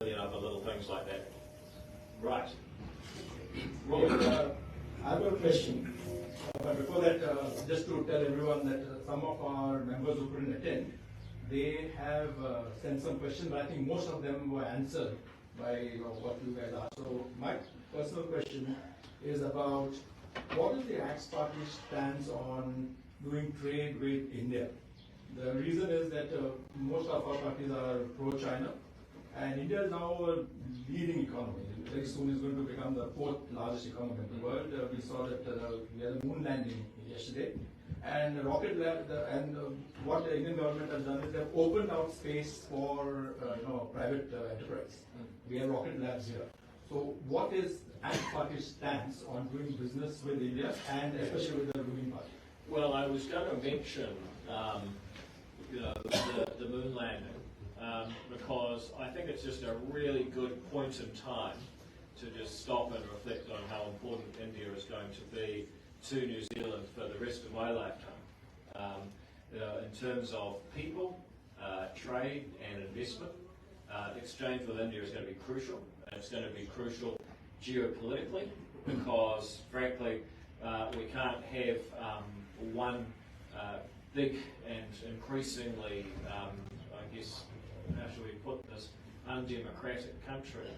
million other little things like that. Right. Well, I've got a question. But before that, just to tell everyone that some of our members who couldn't attend, they have sent some questions, but I think most of them were answered by what you guys asked. So my personal question is about what is the Axe Party's stance on doing trade with India? The reason is that most of our parties are pro-China, and India is now a leading economy. Very soon is going to become the fourth largest economy in the world. We saw that we had a moon landing yesterday, and rocket lab. What the Indian government has done is they've opened out space for private enterprise. We have rocket labs here. So, what is Axe Party's stance on doing business with India, and especially with the ruling party? Well, I was going to mention the moon landing because I think it's just a really good point in time to just stop and reflect on how important India is going to be to New Zealand for the rest of my lifetime. In terms of people, trade and investment, exchange with India is going to be crucial. And it's going to be crucial geopolitically because, frankly, we can't have one big and increasingly, I guess, how should we put this, undemocratic country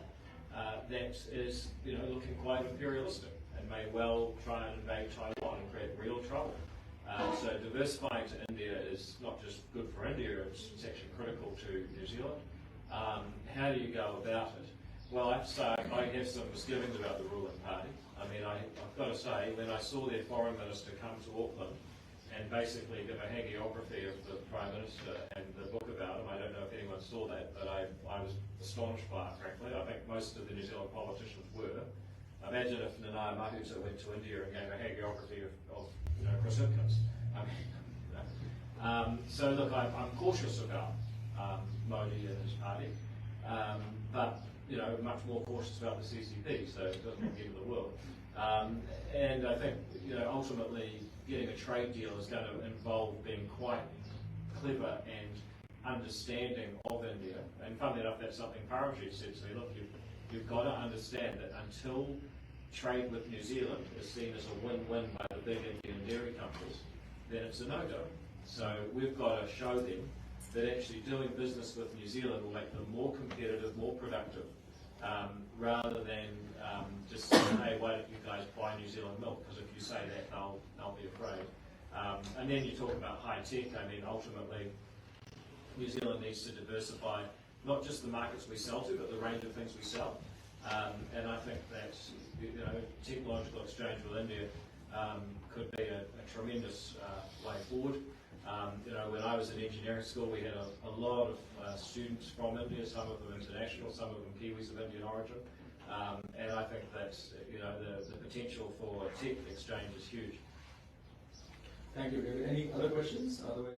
that is, looking quite imperialistic and may well try and invade Taiwan and create real trouble. So diversifying to India is not just good for India, it's actually critical to New Zealand. How do you go about it? Well, I have to say I have some misgivings about the ruling party. I mean, I've got to say, when I saw their foreign minister come to Auckland and basically give a hagiography of the Prime Minister and the book about him, I don't know if anyone saw that, but I was astonished by it, frankly. I think most of the New Zealand politicians were. Imagine if Nanaia Mahuta went to India and gave a hagiography of Chris Hipkins. So look, I'm cautious about Modi and his party, but much more cautious about the CCP, so it doesn't get to the world. And I think ultimately getting a trade deal is going to involve being quite clever and understanding of India. And funnily enough, that's something Parajit said to me. Look, you've got to understand that until trade with New Zealand is seen as a win-win by the big Indian dairy companies, then it's a no-go. So we've got to show them that actually doing business with New Zealand will make them more competitive, more productive, rather than just saying, hey, why don't you guys buy New Zealand milk? Because if you say that, they'll be afraid. And then you talk about high tech. I mean, ultimately, New Zealand needs to diversify not just the markets we sell to, but the range of things we sell. And I think that technological exchange with India could be a tremendous way forward. When I was in engineering school, we had a lot of students from India, some of them international, some of them Kiwis of Indian origin. And I think that the potential for tech exchange is huge. Thank you, David. Any other questions? Otherwise